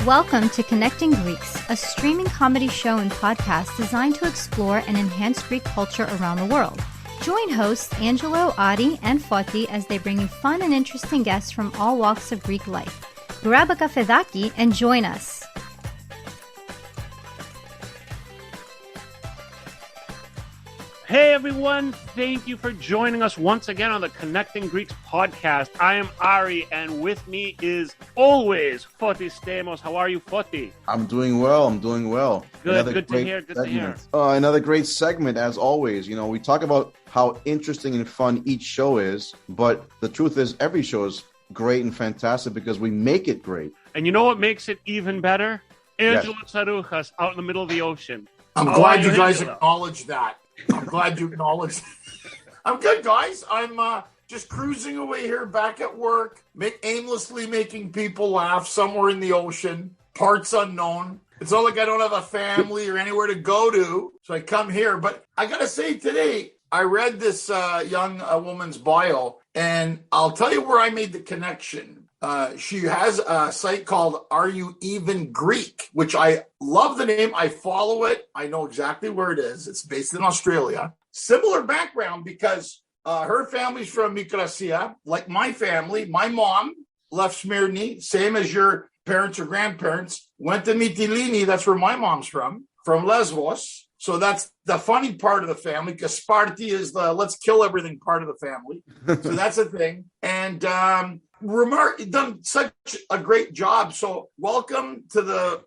Welcome to Connecting Greeks, a streaming comedy show and podcast designed to explore and enhance Greek culture around the world. Join hosts Angelo, Adi, and Foti as they bring you fun and interesting guests from all walks of Greek life. Grab a kafedaki and join us. Hey everyone, thank you for joining us once again on the Connecting Greeks podcast. I am Ari, and with me is always Foti Stamos. How are you, Foti? I'm doing well. Good to hear. Another great segment, as always. You know, we talk about how interesting and fun each show is, but the truth is every show is great and fantastic because we make it great. And you know what makes it even better? Angelo Tsarouchas out in the middle of the ocean. I'm glad you guys acknowledged that. I'm glad you acknowledged. I'm good, guys. I'm just cruising away here, back at work, aimlessly making people laugh somewhere in the ocean, parts unknown. It's not like I don't have a family or anywhere to go to, so I come here. But I got to say today, I read this young woman's bio, and I'll tell you where I made the connection. She has a site called Are You Even Greek, which I love the name. I follow it. I know exactly where it is. It's based in Australia. Similar background because her family's from Micronesia, like my family. My mom left Smyrni, same as your parents or grandparents, went to Mytilene. That's where my mom's from Lesbos. So that's the funny part of the family, because Sparti is the let's kill everything part of the family. So that's a thing. And you've done such a great job. So welcome to the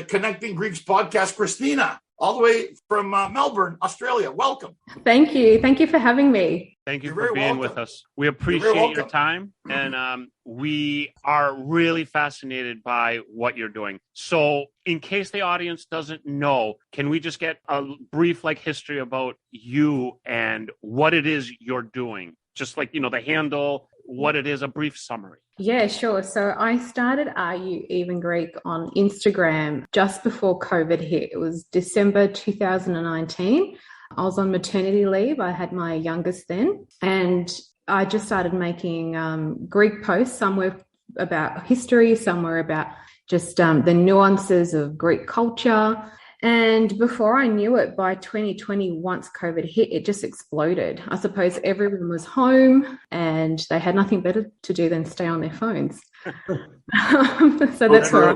Connecting Greeks podcast, Kristina, all the way from Melbourne, Australia. Welcome. Thank you. Thank you for having me. Thank you for being with us. We appreciate your time, and we are really fascinated by what you're doing. So in case the audience doesn't know, can we just get a brief history about you and what it is you're doing? Just the handle, what it is, a brief summary. Yeah, sure. So I started Are You Even Greek on Instagram just before COVID hit. It was December 2019. I was on maternity leave. I had my youngest then, and I just started making Greek posts, somewhere about history, somewhere about just the nuances of Greek culture. And before I knew it, by 2020, once COVID hit, it just exploded. I suppose everyone was home and they had nothing better to do than stay on their phones. So that's where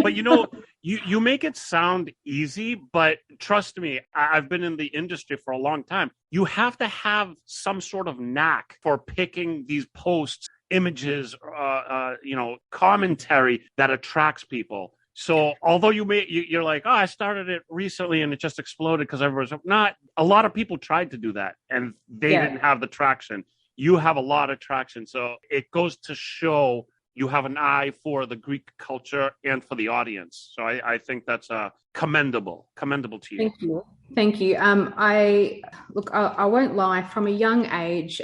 But you make it sound easy, but trust me, I've been in the industry for a long time. You have to have some sort of knack for picking these posts, images, commentary that attracts people. So although you're like, oh, I started it recently and it just exploded because everyone's not. A lot of people tried to do that and they didn't have the traction. You have a lot of traction. So it goes to show you have an eye for the Greek culture and for the audience. So I think that's commendable to you. Thank you. I won't lie. From a young age,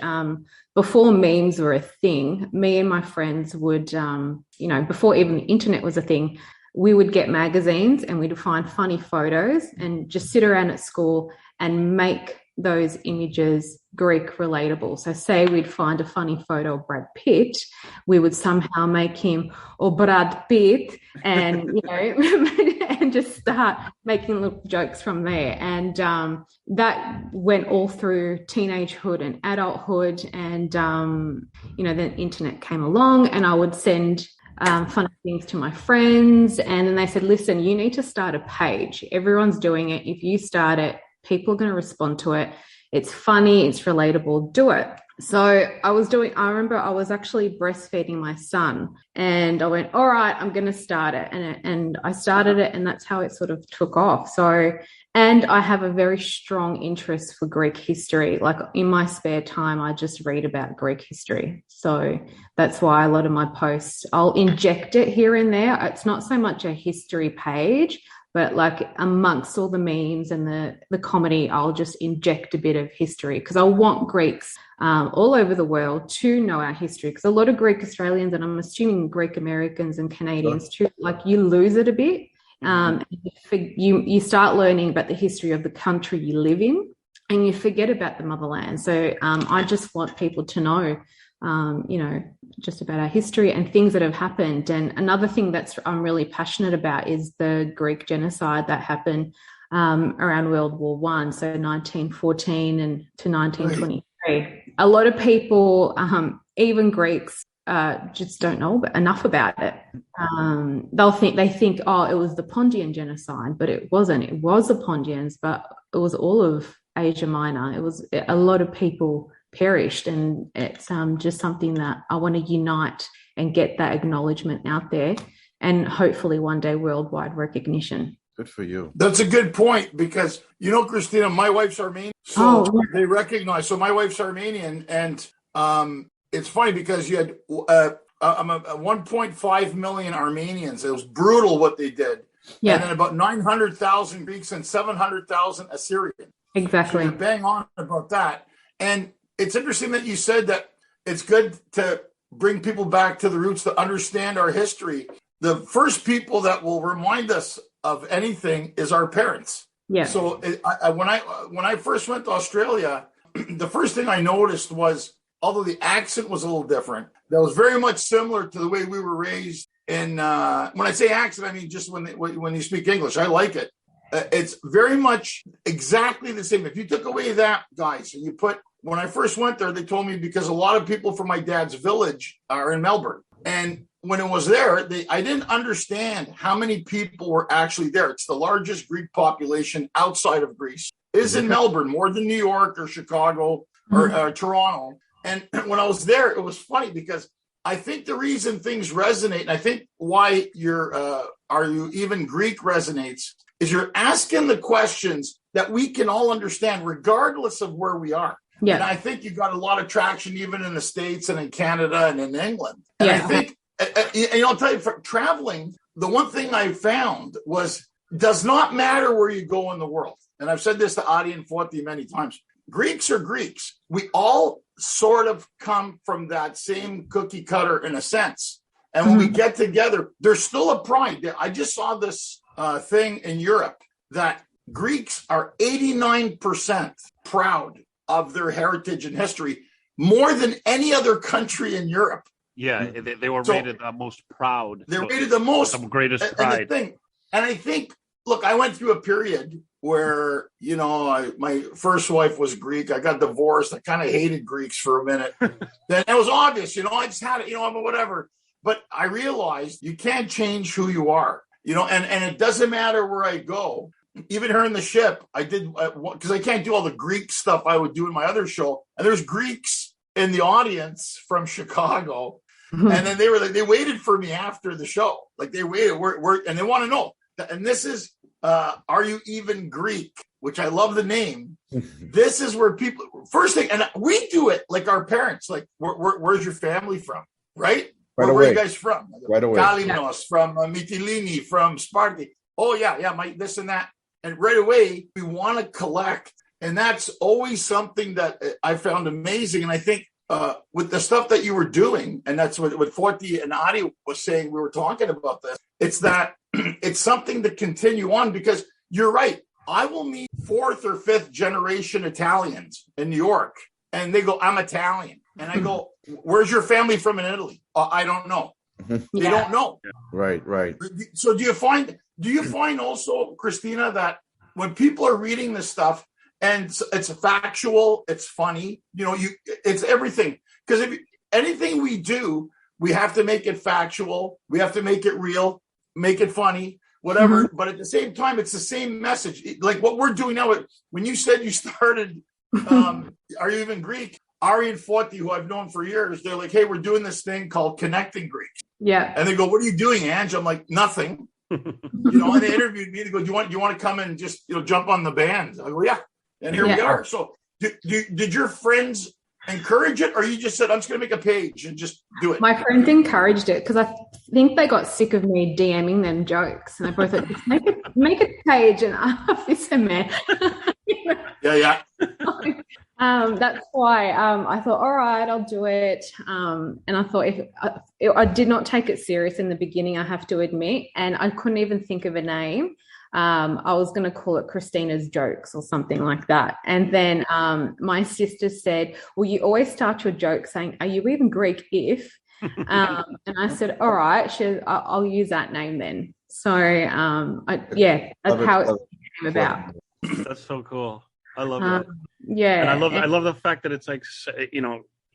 before memes were a thing, me and my friends would, before even the internet was a thing, we would get magazines and we'd find funny photos and just sit around at school and make those images Greek relatable. So say we'd find a funny photo of Brad Pitt, we would somehow make him Brad Pitt and, and just start making little jokes from there. And that went all through teenagehood and adulthood. And, the internet came along and I would send funny things to my friends, and then they said, listen, you need to start a page. Everyone's doing it. If you start it, people are going to respond to it. It's funny, it's relatable, do it. So I remember I was actually breastfeeding my son and I went, all right, I'm going to start it. And I started it, and that's how it sort of took off. So, and I have a very strong interest for Greek history. Like in my spare time, I just read about Greek history. So that's why a lot of my posts, I'll inject it here and there. It's not so much a history page, but amongst all the memes and the comedy, I'll just inject a bit of history because I want Greeks all over the world to know our history. Because a lot of Greek Australians, and I'm assuming Greek Americans and Canadians too, you lose it a bit. You start learning about the history of the country you live in and you forget about the motherland. So I just want people to know just about our history and things that have happened. And another thing I'm really passionate about is the Greek genocide that happened around World War I, so 1914 and to 1923. A lot of people, even Greeks, just don't know enough about it. They think, oh, it was the Pontian genocide, but it wasn't. It was the Pontians, but it was all of Asia Minor. It was a lot of people perished, and it's just something that I want to unite and get that acknowledgement out there, and hopefully one day worldwide recognition. Good for you. That's a good point, because Kristina, my wife's Armenian, so they recognize. So my wife's Armenian, and it's funny because you had 1.5 million Armenians. It was brutal what they did. Yeah. And then about 900,000 Greeks and 700,000 Assyrian. Exactly. So you're bang on about that. And it's interesting that you said that it's good to bring people back to the roots, to understand our history. The first people that will remind us of anything is our parents. Yeah. So when I first went to Australia, the first thing I noticed was, although the accent was a little different, that was very much similar to the way we were raised. And when I say accent, I mean just when you speak English. I like it. It's very much exactly the same. If you took away that, guys, and you put, when I first went there, they told me, because a lot of people from my dad's village are in Melbourne. And when it was there, I didn't understand how many people were actually there. It's the largest Greek population outside of Greece. It is in Melbourne, more than New York or Chicago or Toronto. And when I was there, it was funny because I think the reason things resonate, and I think why Are You Even Greek resonates, is you're asking the questions that we can all understand regardless of where we are. Yeah. And I think you got a lot of traction even in the States and in Canada and in England. And I think, I'll tell you, for traveling, the one thing I found was, does not matter where you go in the world. And I've said this to Adi and Forti many times. Greeks are Greeks. We all sort of come from that same cookie cutter in a sense. And when we get together, there's still a pride. I just saw this thing in Europe that Greeks are 89% proud of their heritage and history, more than any other country in Europe. Yeah, they were rated the most proud. They're rated the most. The greatest pride. And I think, look, I went through a period where, my first wife was Greek. I got divorced. I kind of hated Greeks for a minute. Then it was obvious, I just had it, whatever. But I realized you can't change who you are, and it doesn't matter where I go. Even here in the ship, I did, because I can't do all the Greek stuff I would do in my other show. And there's Greeks in the audience from Chicago. And then they waited for me after the show. Like they waited, and they want to know. And this is, Are You Even Greek? Which I love the name. This is where people, first thing, and we do it like our parents, like, where's your family from? Right? Where are you guys from? Right away. Kalinos, from Mytilene, from Sparti. Oh, yeah, this and that. And right away, we want to collect. And that's always something that I found amazing. And I think with the stuff that you were doing, and that's what Forti and Adi was saying, we were talking about this, it's that it's something to continue on, because you're right. I will meet 4th or 5th generation Italians in New York, and they go, I'm Italian. And I go, where's your family from in Italy? I don't know. They don't know. Right. So do you find also, Kristina, that when people are reading this stuff and it's factual, it's funny, it's everything. Because if anything we do, we have to make it factual. We have to make it real, make it funny, whatever. But at the same time, it's the same message. Like what we're doing now, when you said you started, Are You Even Greek? Ari and Forti, who I've known for years, they're like, hey, we're doing this thing called Connecting Greeks. Yeah. And they go, what are you doing, Ange? I'm like, nothing. And they interviewed me. They go, do you want to come and just, jump on the band? I go, yeah. And here we are. So did your friends encourage it, or you just said, I'm just going to make a page and just do it? My friends encouraged it because I think they got sick of me DMing them jokes. And I both thought, just make a page and this a man. Yeah. That's why I thought, all right, I'll do it. And I thought I did not take it serious in the beginning, I have to admit, and I couldn't even think of a name. I was going to call it Kristina's Jokes or something like that. And then my sister said, well, you always start your joke saying, are you even Greek if? And I said, all right, I'll use that name then. So, that's how it came about. That's so cool. I love that. Yeah. And I love the fact that it's like,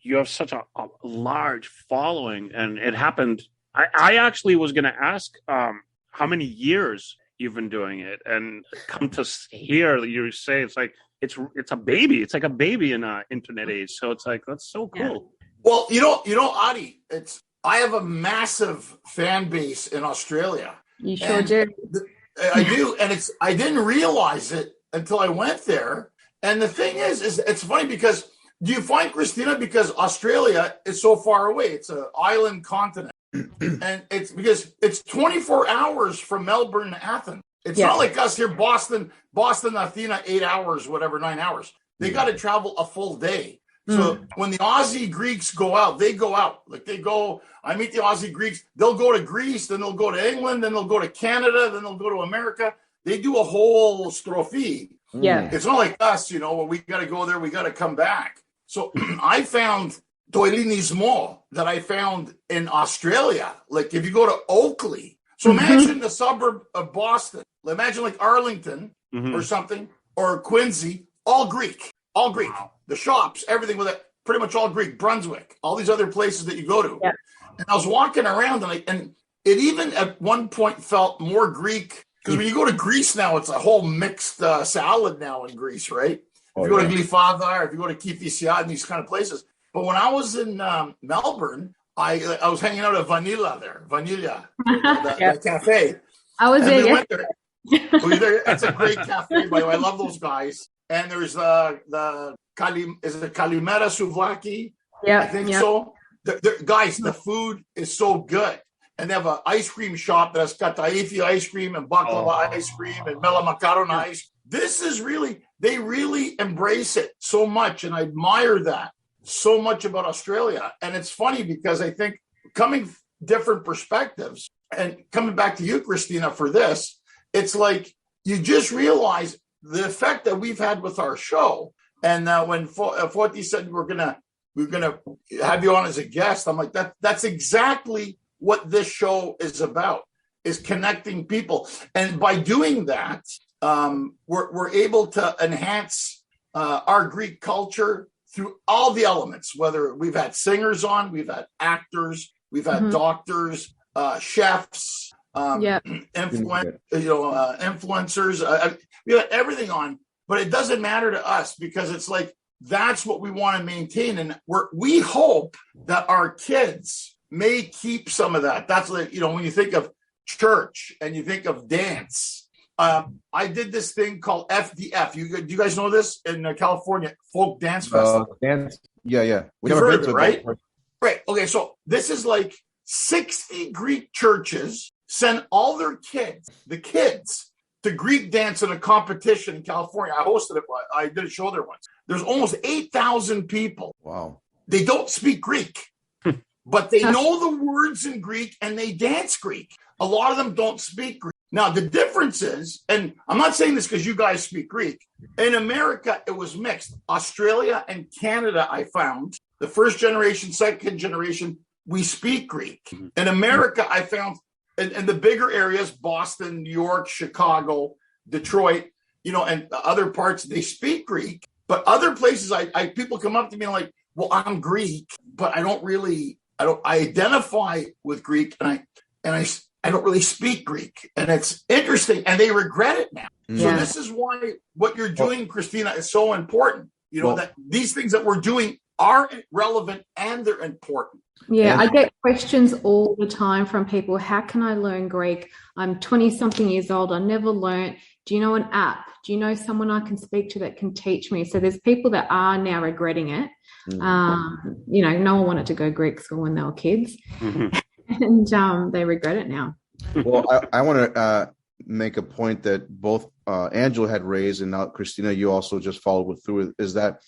you have such a large following, and it happened. I actually was going to ask how many years you've been doing it, and come to hear that you say it's like it's a baby. It's like a baby in internet age. So it's like, that's so cool. Well, Adi, I have a massive fan base in Australia. You sure do. I do, and I didn't realize it until I went there. And the thing is it's funny because do you find, Kristina, because Australia is so far away, it's an island continent, and it's because it's 24 hours from Melbourne to Athens. It's not like us here, Boston, Athena, 8 hours, whatever, 9 hours. They got to travel a full day. So when the Aussie Greeks go out, they go out. Like I meet the Aussie Greeks, they'll go to Greece, then they'll go to England, then they'll go to Canada, then they'll go to America. They do a whole strophe. Yeah. It's not like us, where we got to go there, we got to come back. So I found toilinismo that I found in Australia. Like if you go to Oakley, so imagine the suburb of Boston. Imagine like Arlington or something, or Quincy, all Greek. Wow. The shops, everything with it, pretty much all Greek. Brunswick, all these other places that you go to. Yeah. And I was walking around, and it even at one point felt more Greek, because when you go to Greece now, it's a whole mixed salad now in Greece, right? If you go to Glyfada, or if you go to Kifisia and these kind of places. But when I was in Melbourne, I was hanging out at Vanilla, the cafe. I was there. Went there. That's a great cafe, by the way. I love those guys. And there's the Kalimera Souvlaki? Yeah, I think so. Guys, the food is so good. And they have an ice cream shop that has kataifi ice cream and baklava ice cream and melamacaron ice. This is they really embrace it so much. And I admire that so much about Australia. And it's funny because I think coming different perspectives and coming back to you, Kristina, for this, it's like you just realize the effect that we've had with our show. And when Forti said we're gonna have you on as a guest, I'm like, that's exactly what this show is about, is connecting people. And by doing that, we're able to enhance our Greek culture through all the elements, whether we've had singers on, we've had actors, we've had doctors, chefs, influencers. We got everything on, but it doesn't matter to us because it's like that's what we want to maintain, and we hope that our kids may keep some of that. That's like when you think of church and you think of dance. I did this thing called FDF. Do you guys know this in California Folk Dance Festival? Yeah. We never heard of it, right? Right. Okay, so this is like 60 Greek churches send all their kids, to Greek dance in a competition in California. I hosted it. I did a show there once. There's almost 8,000 people. Wow. They don't speak Greek, but they know the words in Greek and they dance Greek. A lot of them don't speak Greek. Now, the difference is, and I'm not saying this because you guys speak Greek. In America, it was mixed. Australia and Canada, I found, the first generation, second generation, we speak Greek. In America, I found in the bigger areas, Boston, New York, Chicago, Detroit, and other parts, they speak Greek. But other places, people come up to me and like, well, I'm Greek, but I identify with Greek and I don't really speak Greek. And it's interesting. And they regret it now. So this is why what you're doing, Kristina, is so important. That these things that we're doing are relevant and they're important. Yeah, I get questions all the time from people. How can I learn Greek? I'm 20-something years old. I never learned. Do you know an app? Do you know someone I can speak to that can teach me? So there's people that are now regretting it. No one wanted to go Greek school when they were kids. And they regret it now. Well, I want to make a point that both Angela had raised, and now Kristina, you also just followed through, is that,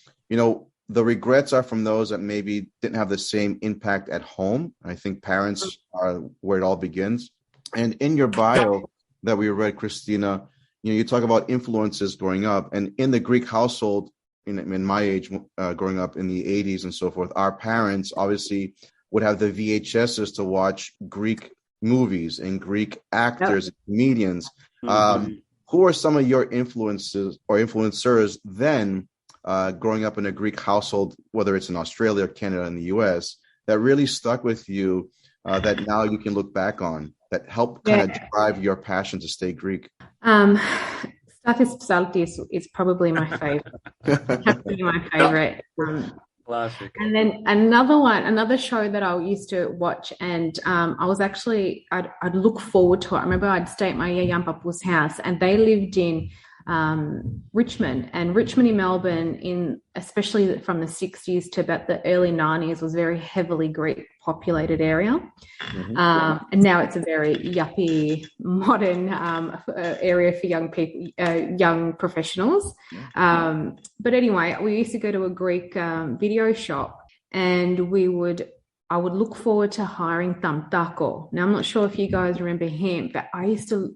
the regrets are from those that maybe didn't have the same impact at home. I think parents are where it all begins. And in your bio that we read, Kristina, you talk about influences growing up, and in the Greek household, in my age, growing up in the 80s and so forth, our parents obviously would have the VHSs to watch Greek movies and Greek actors and comedians. Who are some of your influences or influencers then, growing up in a Greek household, whether it's in Australia, Canada, and the US, that really stuck with you, that now you can look back on, that help kind of drive your passion to stay Greek? Stathis Psaltis is probably my favorite. Has to be my favorite. Classic. And then another show that I used to watch, and I was actually, I'd look forward to it. I remember I'd stay at my Yayampapu's house, and they lived in Richmond, and Richmond in Melbourne, especially from the 60s to about the early 90s, was very heavily Greek populated area. And now it's a very yuppie, modern area for young people, young professionals. But anyway, we used to go to a Greek video shop, and I would look forward to hiring Tamtako. Now, I'm not sure if you guys remember him, but I used to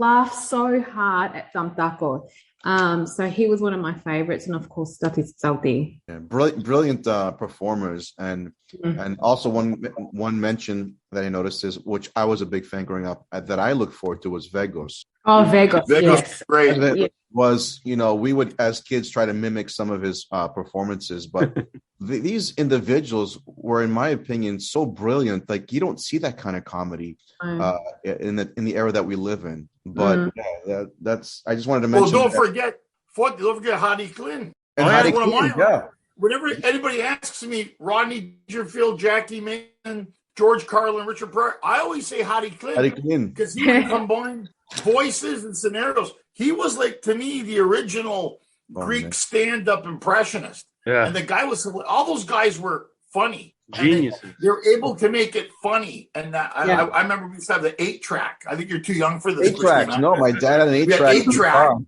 laugh so hard at Tamtako. So he was one of my favorites, and of course, Stathis Psalti. Yeah, brilliant performers, and also one mention that I noticed is, which I was a big fan growing up, that I look forward to, was Vegos. Oh, Vegos, yes. Great. Was, we would as kids try to mimic some of his performances, but these individuals were, in my opinion, so brilliant. Like, you don't see that kind of comedy in the era that we live in. But that's, I just wanted to mention. Well, don't forget Hadi Klin. And Hadi Klin, whenever anybody asks me, Rodney Dangerfield, Jackie Mason, George Carlin, Richard Pryor, I always say Hadi Klin because he can combine voices and scenarios. He was, like, to me, the original Greek stand-up impressionist. Yeah. And the guy was, all those guys were funny. Geniuses. They were able to make it funny. And I remember we used to have the 8-track. I think you're too young for this. 8-tracks. No, my dad had an 8-track. 8-track.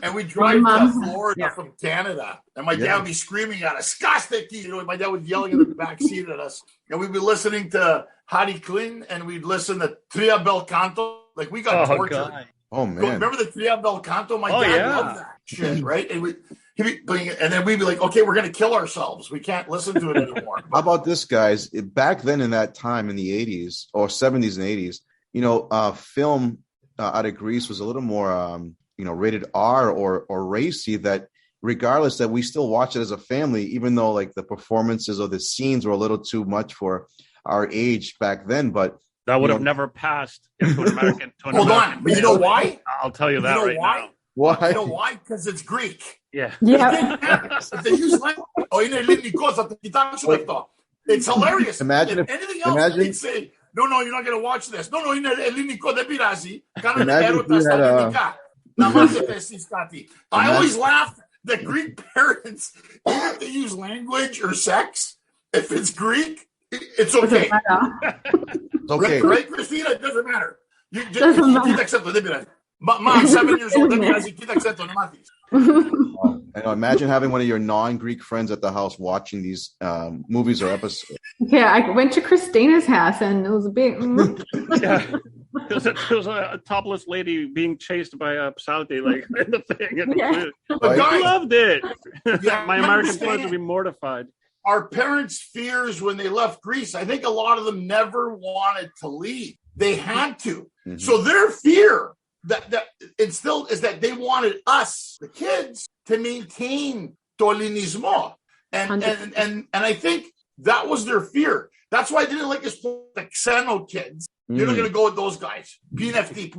And we'd drive to Florida from Canada. And my dad would be screaming at us, Skasteki. My dad was yelling in the back seat at us. And we'd be listening to Hadi Klin, and we'd listen to Tria Bel Canto. Like, we got tortured. God. Oh, man. Remember the Tria Bel Canto? My dad loved that shit, right? And then we'd be like, okay, we're going to kill ourselves. We can't listen to it anymore. How about this, guys? Back then, in that time, in the 80s or 70s and 80s, film out of Greece was a little more, rated R or racy, that regardless, that we still watch it as a family, even though, like, the performances or the scenes were a little too much for our age back then. But that would have never passed to an American. Hold on. But you know why? I'll tell you that now. Why? You know why? Because it's Greek. Yeah. If they use language, it's hilarious. Imagine if anything else, they'd say, no, you're not going to watch this. No, I always laugh that Greek parents, even if they use language or sex, if it's Greek, it's okay. It's okay. Right, Kristina? It doesn't matter. Mom, 7 years old. Imagine having one of your non-Greek friends at the house watching these movies or episodes. Yeah, I went to Kristina's house, and it was a big. There was a topless lady being chased by a Psalti, like, in the thing. And I loved it. My American friends would be mortified. Our parents' fears when they left Greece, I think a lot of them never wanted to leave. They had to. Mm-hmm. So their fear that instilled is that they wanted us, the kids, to maintain Tolinismo. And I think that was their fear. That's why I didn't like this the Xeno kids. You're not going to go with those guys. PNFT,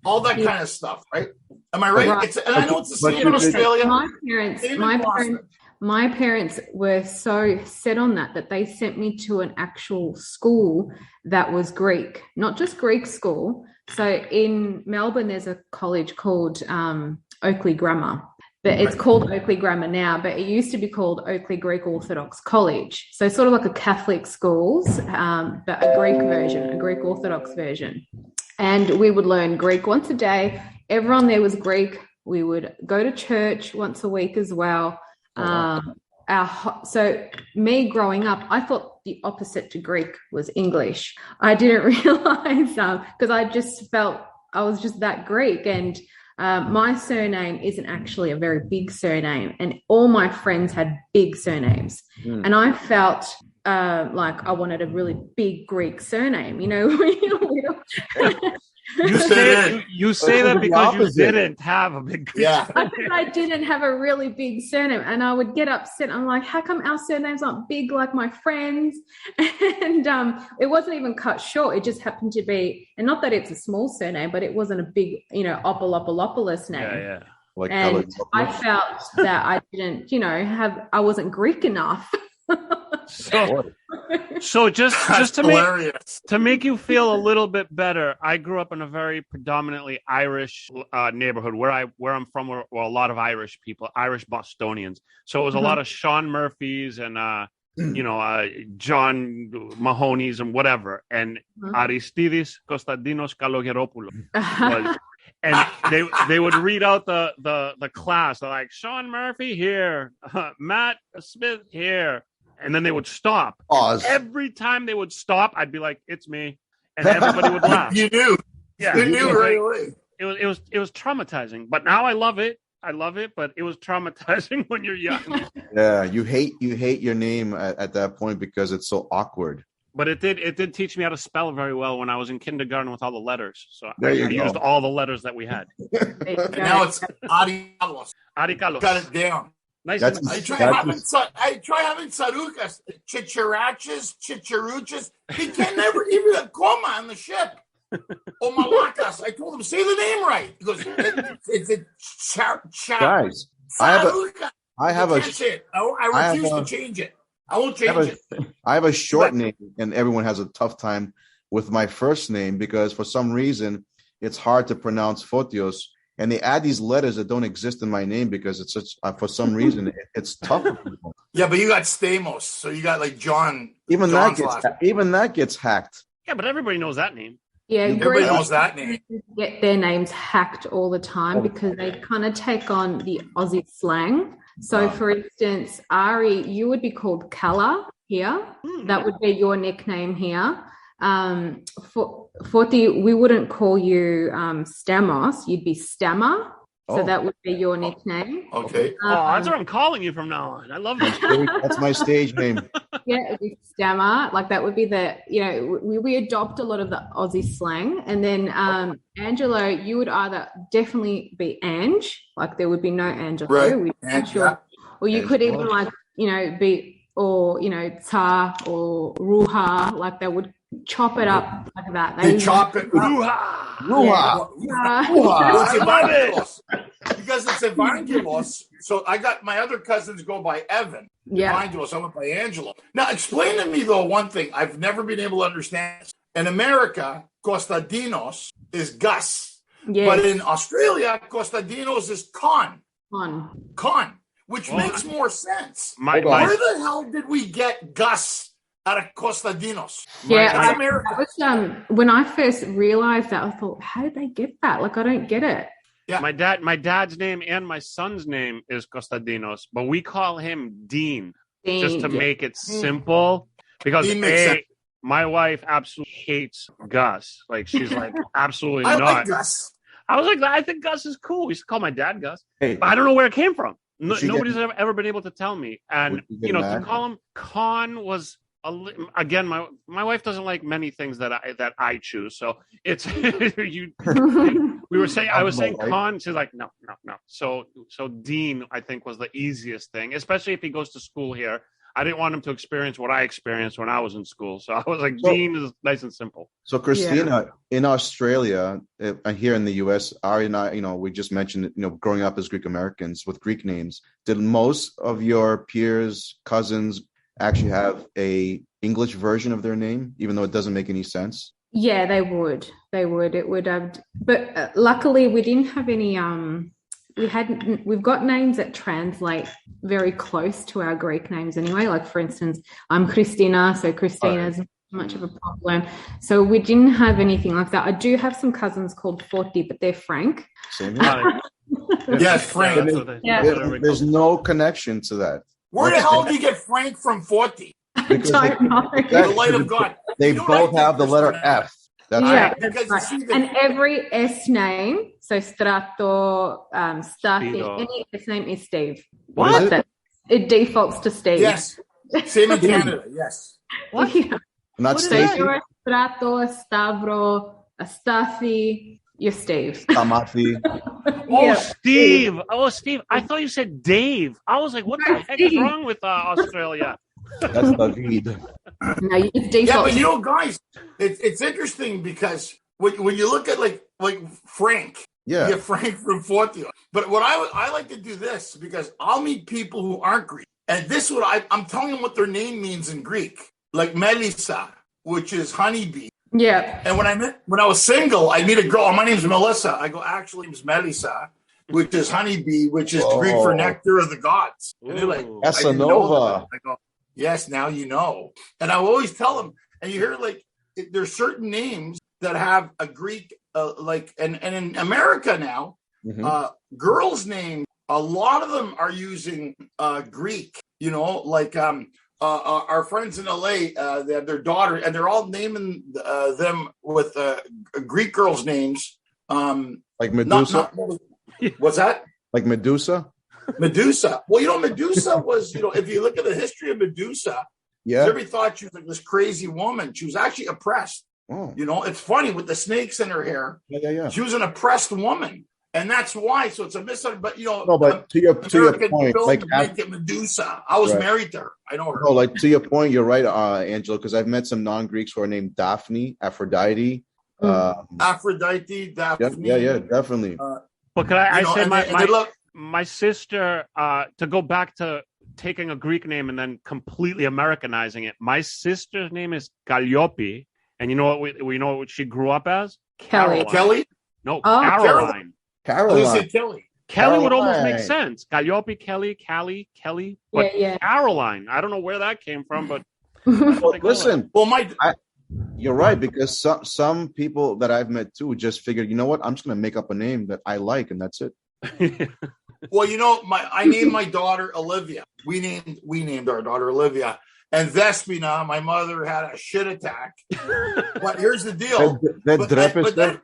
all that kind of stuff, right? Am I right? And I know it's the same in Australia. My parents were so set on that they sent me to an actual school that was Greek, not just Greek school. So in Melbourne, there's a college called Oakley Grammar. But it's called Oakley Grammar now, but it used to be called Oakley Greek Orthodox College. So sort of like a Catholic schools, but a Greek version, a Greek Orthodox version. And we would learn Greek once a day. Everyone there was Greek. We would go to church once a week as well. So me growing up, I thought the opposite to Greek was English. I didn't realize because I just felt I was just that Greek. And my surname isn't actually a very big surname, and all my friends had big surnames. And I felt like I wanted a really big Greek surname, you know. You say that because you didn't have a big Greek surname. I didn't have a really big surname, and I would get upset. I'm like, how come our surnames aren't big like my friends? And it wasn't even cut short. It just happened to be, and not that it's a small surname, but it wasn't a big, you know, Opolopoulos name. Yeah. Like, and I felt that I didn't, you know, I wasn't Greek enough. So just to make you feel a little bit better, I grew up in a very predominantly Irish neighborhood where I'm from. Were a lot of Irish people, Irish Bostonians. So it was a lot of Sean Murphys and John Mahoney's and whatever, and Aristides Konstantinos Kalogeropoulos. And they would read out the class. They're like, Sean Murphy here, Matt Smith here. And then they would stop. Every time they would stop, I'd be like, "It's me," and everybody would laugh. You knew, yeah, you knew right away. It was traumatizing, but now I love it. But it was traumatizing when you're young. Yeah, you hate your name at that point because it's so awkward. But it did teach me how to spell very well when I was in kindergarten with all the letters. So I used all the letters that we had. And now it's Adi Carlos. Got it down. Nice. I try having sarukas, chicharuchas. He can never even a comma on the ship. Oh, malacas. I told him, say the name right. He goes, it's guys. I refuse to change it. I won't change it. I have a short name, and everyone has a tough time with my first name because for some reason it's hard to pronounce Fotios. And they add these letters that don't exist in my name because it's such, for some reason, it's tough for people. Yeah, but you got Stamos, so you got like John. Even that gets hacked. Yeah, but everybody knows that name. Yeah, everybody knows that name. Get their names hacked all the time because they kind of take on the Aussie slang. So, for instance, Ari, you would be called Kala here. That would be your nickname here. Forty, we wouldn't call you Stamos, you'd be Stammer. So that would be your nickname. Okay. That's what I'm calling you from now on. I love that. That's my stage name. Yeah, it'd be Stammer. Like that would be we adopt a lot of the Aussie slang. And then Angelo, you would either definitely be Ange, like there would be no Angelo. Right. Or you could even be, or, Ta or Ruha, like they would chop it up like that. They chop it. Ruha. Because it's Evangelos. So I got my other cousins go by Evan. Yeah. Evangelos. I went by Angelo. Now explain to me though one thing I've never been able to understand. In America, Konstantinos is Gus. Yes. But in Australia, Konstantinos is Con. Which makes more sense. Where the hell did we get Gus out of Konstantinos? Yeah, when I first realized that, I thought, how did they get that? Like, I don't get it. Yeah, my dad's name and my son's name is Konstantinos, but we call him Dean just to make it simple. Because my wife absolutely hates Gus. Like, she's like, absolutely not. I like Gus. I was like, I think Gus is cool. We used to call my dad Gus, but I don't know where it came from. Nobody's ever been able to tell me. And, to call him Con was, again, my wife doesn't like many things that I choose. So it's, I was saying Con, she's like, no. So Dean, I think, was the easiest thing, especially if he goes to school here. I didn't want him to experience what I experienced when I was in school. So I was like, Dean is nice and simple. So Kristina, in Australia, here in the US, Ari and I, we just mentioned, growing up as Greek Americans with Greek names, did most of your peers, cousins actually have a English version of their name, even though it doesn't make any sense? Yeah, they would. It would have, but luckily we didn't have any, we've got names that translate very close to our Greek names anyway. Like, for instance, I'm Kristina, so Kristina is not much of a problem. So we didn't have anything like that. I do have some cousins called Forti, but they're Frank. Same here. Yes, Frank. There's no connection to that. Where the hell do you get Frank from Forti? I don't know. The light of God. They both have the letter F. That's Yeah, right. that's right. And every S name, so Strato, Stati, Steve. any S name is Steve. What is it? It defaults to Steve. Yes. Same in Canada. Yes. What? Yeah. Not What is Stacy. You're a Strato, a Stavro, a Stasi, you're Steve. Tamati. Oh, Yeah. Steve. Oh, Steve. I thought you said Dave. I was like, what the heck is Steve. wrong with Australia? That's David. No, you just Yeah, default. but you know, guys, it's interesting because when you look at like Frank, Yeah. you have Frank from Fortio. But what I like to do this because I'll meet people who aren't Greek, and this is what I'm telling them what their name means in Greek, like Melissa, which is honeybee. Yeah. And when I was single, I meet a girl. Oh, my name's Melissa. I go, actually, it's Melissa, which is honeybee, which is Greek for nectar of the gods. And they're like, Ooh. I didn't know Casanova. that. I go, yes, now you know. And I always tell them, and you hear like there's certain names that have a Greek, and in America now, girls' names, a lot of them are using Greek. You know, like our friends in LA, they have their daughter, and they're all naming them with Greek girls' names. Like Medusa? What's that? Like Medusa? Medusa. Well, you know, Medusa was, if you look at the history of Medusa, Yeah. everybody thought she was like this crazy woman. She was actually oppressed. Oh. You know, it's funny with the snakes in her hair. Yeah. She was an oppressed woman. And that's why. So it's a misunderstanding. But, No, but to your point, film like make it Medusa. I was married to her. I know her. no, like to your point, you're right, Angela, because I've met some non-Greeks who are named Daphne, Aphrodite. Aphrodite, Daphne. Yeah, definitely. But could I say look, my sister, to go back to taking a Greek name and then completely Americanizing it, my sister's name is Calliope. And you know what we know what she grew up as? Kelly. Kelly? No, Oh, Caroline. Caroline. Kelly. Kelly would almost make Caroline. sense. Calliope, Kelly. But Yeah. Caroline, I don't know where that came from, but Well, listen, Well, you're right, because some people that I've met too just figured, you know what, I'm just going to make up a name that I like, and that's it. well, I named my daughter Olivia. We named our daughter Olivia. And Vespina, my mother, had a shit attack. But here's the deal. But then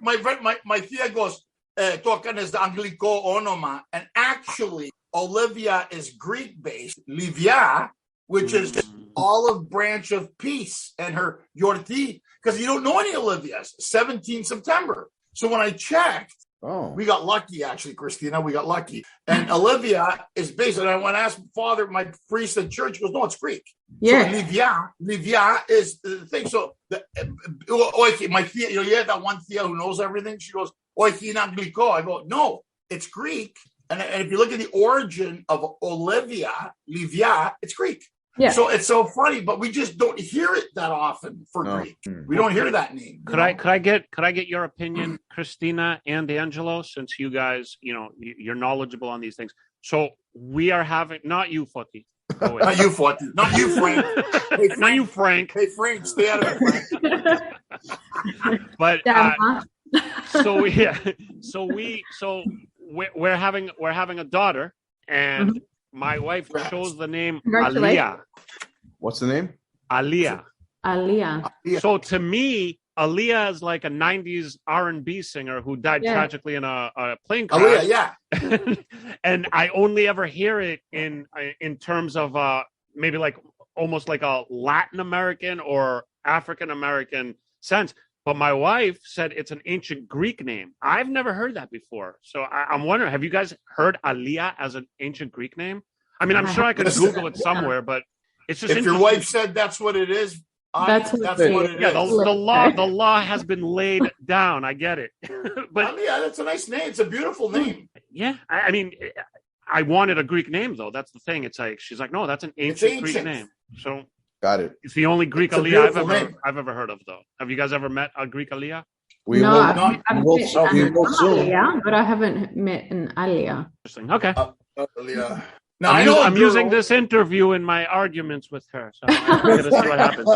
my tia goes, tocan es Anglico onoma. And actually, Olivia is Greek-based. Livia, which is olive branch of peace. And her Yorti, because you don't know any Olivias, 17 September. So when I checked, we got lucky, actually, Kristina. We got lucky. And Olivia is based, and when I asked Father, my priest at church, he goes, no, it's Greek. Yeah. So Livia is the thing. So my Thea, you have that one Thea who knows everything. She goes, Anglico. I go, no, it's Greek. And if you look at the origin of Olivia, Livia, it's Greek. Yeah. So it's so funny, but we just don't hear it that often for Greek. We don't hear that name. Could I get your opinion, Kristina and Angelo, since you guys, you're knowledgeable on these things. So we are having, not you, Foti. Oh, not you, Foti. Not you, Frank. Hey, not you, Frank. Hey, Frank, stay out of it, Frank. But we're having a daughter, and my wife chose the name Aliyah. What's the name? Aliyah. Aliyah. So to me, Aliyah is like a 90s R&B singer who died tragically in a plane crash. Aliyah, yeah. And I only ever hear it in terms of maybe like almost like a Latin American or African American sense. But my wife said it's an ancient Greek name. I've never heard that before. So I'm wondering, have you guys heard Aliyah as an ancient Greek name? I mean, I'm sure I could Google it somewhere, but it's just if your wife said that's what it is, that's what it is. Yeah, the law has been laid down. I get it. But Aliyah, that's a nice name. It's a beautiful name. Yeah, I mean, I wanted a Greek name though. That's the thing. It's like she's like, no, that's an ancient Greek name. So got it. It's the only Greek Aliyah I've ever heard of, though. Have you guys ever met a Greek Aliyah? We will soon. Yeah, but I haven't met an Aliyah. Interesting. Okay. Aliyah. Now, I'm using this interview in my arguments with her, so I'm going to see what happens.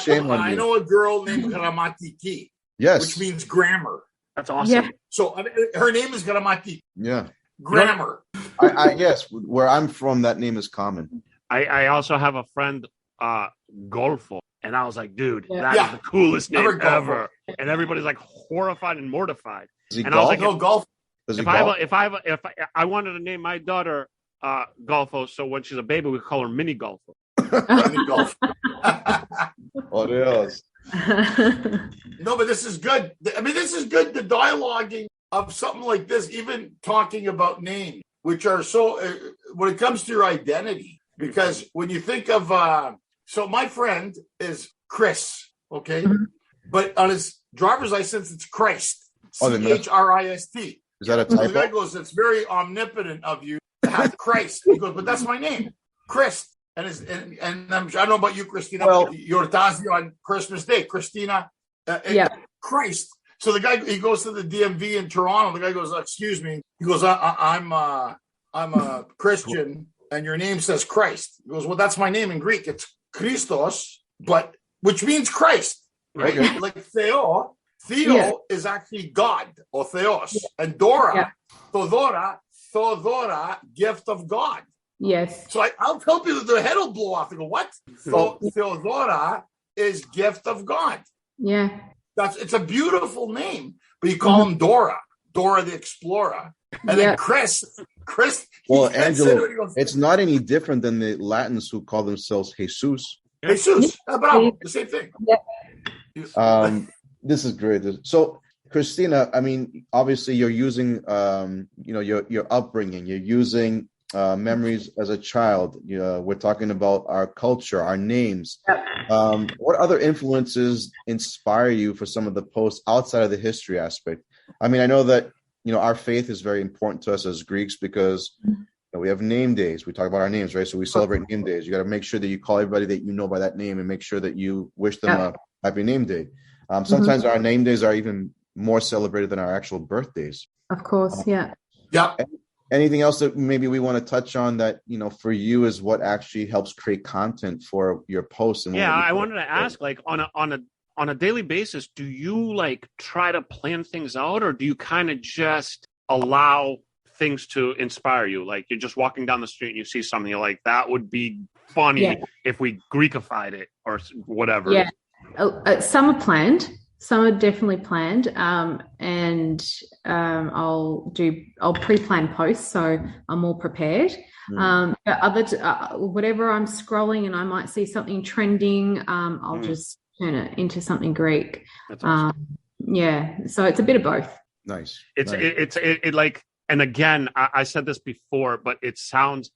Shame on you. I know a girl named Grammatiki. Yes. Which means grammar. That's awesome. Yeah. So her name is Grammatiki. Yeah. Grammar. I yes, where I'm from, that name is common. I also have a friend, Golfo, and I was like, dude, that is the coolest name ever. and everybody's like horrified and mortified. Does he And I was golf? like, No golf. Does he if golf? I wanted to name my daughter Golfo, so when she's a baby, we call her Mini Golfo. Mini golf. What else? No, but this is good. I mean, this is good. The dialoguing of something like this, even talking about names, which are so, when it comes to your identity, because when you think of, so my friend is Chris, okay? Mhm. But on his driver's license, it's Christ. Oh, the Christ. Is that a So the guy typo? goes, it's very omnipotent of you to have Christ. He goes, but that's my name, Chris. And I don't know about you, Kristina. Well- Your Tazio on Christmas Day, Kristina. Yeah. Christ. So the guy, he goes to the DMV in Toronto. The guy goes, excuse me. He goes, I'm a Christian, and your name says Christ. He goes, well, that's my name in Greek. It's Christos, but which means Christ, right? Okay. Like Theo. Theo Yeah. is actually God, or Theos, and Dora, Thodora, gift of God. Yes. So I'll tell people their head will blow off. They go, what? Theodora is gift of God. Yeah. It's a beautiful name, but you call him Dora the Explorer. And then Chris. Well, he gets into Angelo, it, he goes, it's not any different than the Latins who call themselves Jesus. Jesus. Bravo. The same thing. This is great. So, Kristina, I mean, obviously, you're using, your upbringing. You're using memories as a child. We're talking about our culture, our names. What other influences inspire you for some of the posts outside of the history aspect? I mean, I know that our faith is very important to us as Greeks because we have name days. We talk about our names, right? So we celebrate name days. You got to make sure that you call everybody that you know by that name and make sure that you wish them a happy name day. Sometimes our name days are even more celebrated than our actual birthdays. Of course. Yeah. Yeah. Anything else that maybe we want to touch on that, for you is what actually helps create content for your posts? And I wanted to ask, like, on a daily basis, do you like try to plan things out, or do you kind of just allow things to inspire you? Like, you're just walking down the street and you see something, you're like, that would be funny if we Greekified it or whatever. Yeah. Some are planned. Some are definitely planned, and I'll pre-plan posts, so I'm more prepared. But whatever I'm scrolling and I might see something trending, I'll just turn it into something Greek. That's awesome. So it's a bit of both. Nice. It's like, and again, I said this before, but it sounds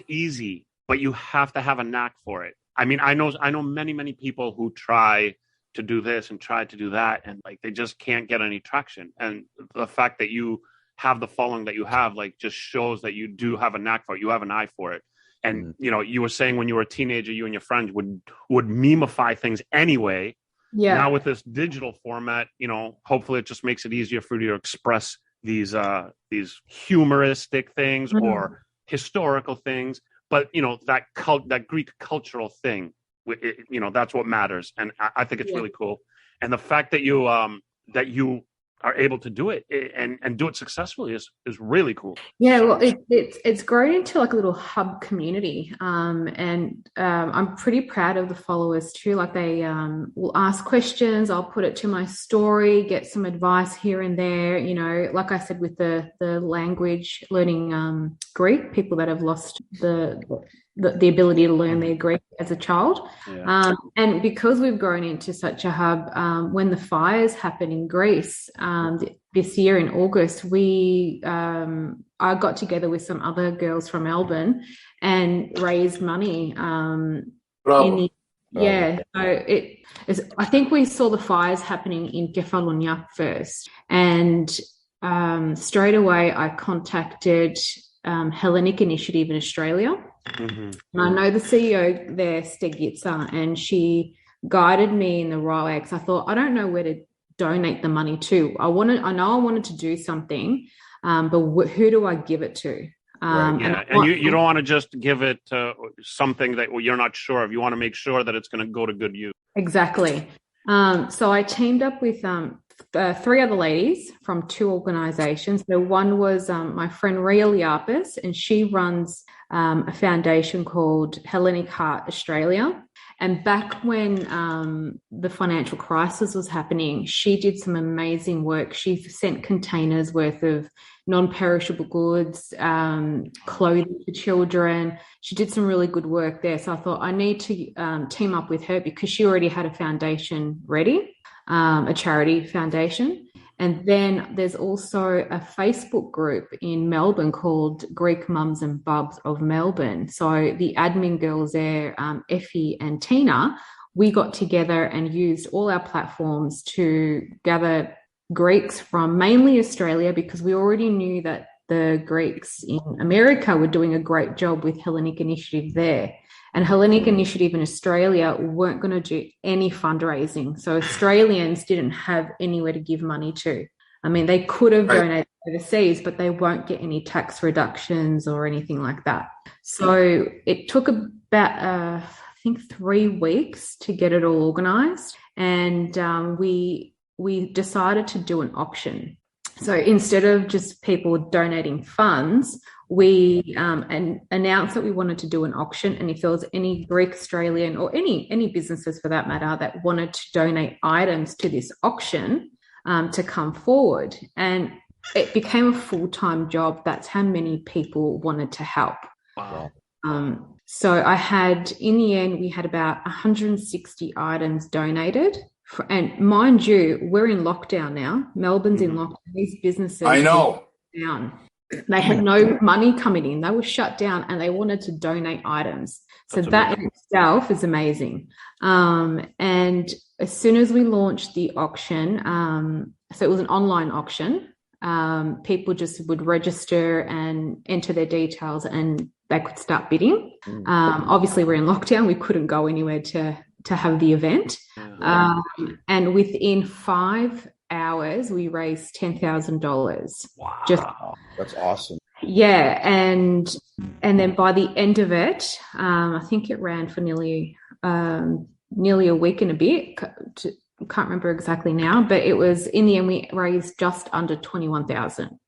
easy, but you have to have a knack for it. I mean, I know many people who try to do this and try to do that, and like they just can't get any traction. And the fact that you have the following that you have, like, just shows that you do have a knack for it. You have an eye for it. And you were saying when you were a teenager, you and your friends would memeify things anyway. Yeah. Now with this digital format, hopefully it just makes it easier for you to express these humoristic things or historical things. But that Greek cultural thing, that's what matters, and I think it's really cool. And the fact that you are able to do it and do it successfully is really cool. Yeah, well, it's grown into like a little hub community, and I'm pretty proud of the followers too. Like they will ask questions, I'll put it to my story, get some advice here and there. Like I said, with the language learning Greek, people that have lost the ability to learn their Greek as a child. Yeah. And because we've grown into such a hub, when the fires happened in Greece this year in August, I got together with some other girls from Melbourne and raised money. So I think we saw the fires happening in Kefalonia first, and straight away I contacted Hellenic Initiative in Australia. And I know the CEO there, Stegitsa, and she guided me in the right way, because I thought, I don't know where to donate the money to. I know I wanted to do something, but who do I give it to? And you don't want to just give it to something that you're not sure of. You want to make sure that it's going to go to good use. Exactly. So I teamed up with 3 other ladies from 2 organizations. So one was my friend Ria Liapis, and she runs a foundation called Hellenic Heart Australia. And back when the financial crisis was happening, she did some amazing work. She sent containers worth of non-perishable goods, clothing for children. She did some really good work there. So I thought I need to team up with her because she already had a foundation ready, a charity foundation. And then there's also a Facebook group in Melbourne called Greek Mums and Bubs of Melbourne. So the admin girls there, Effie and Tina, we got together and used all our platforms to gather Greeks from mainly Australia, because we already knew that the Greeks in America were doing a great job with Hellenic Initiative there. And Hellenic Initiative in Australia weren't going to do any fundraising. So Australians didn't have anywhere to give money to. I mean, they could have donated overseas, but they won't get any tax reductions or anything like that. So it took about, I think, 3 weeks to get it all organised. And we decided to do an auction. So instead of just people donating funds, we announced that we wanted to do an auction, and if there was any Greek Australian or any businesses for that matter that wanted to donate items to this auction, to come forward. And it became a full-time job. That's how many people wanted to help. Wow. So in the end, we had about 160 items donated. And mind you, we're in lockdown now. Melbourne's in lockdown. These businesses, I know, down. They had no money coming in. They were shut down, and they wanted to donate items. So that in itself is amazing. And as soon as we launched the auction, so it was an online auction, people just would register and enter their details, and they could start bidding. Obviously, we're in lockdown. We couldn't go anywhere to have the event. And within 5 hours, we raised $10,000. Wow. That's awesome. Yeah. And then by the end of it, I think it ran for nearly a week and a bit. Can't remember exactly now, but it was, in the end, we raised just under 21,000.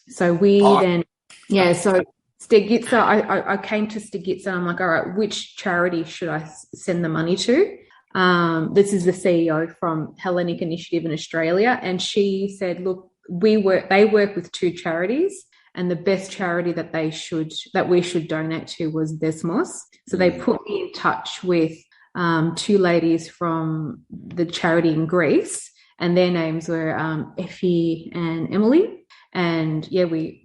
So we so Stegitsa, I came to Stegitsa and I'm like, all right, which charity should I send the money to? This is the CEO from Hellenic Initiative in Australia. And she said, look, they work with 2 charities, and the best charity that we should donate to was Desmos. So they put me in touch with 2 ladies from the charity in Greece, and their names were Effie and Emily. And yeah, we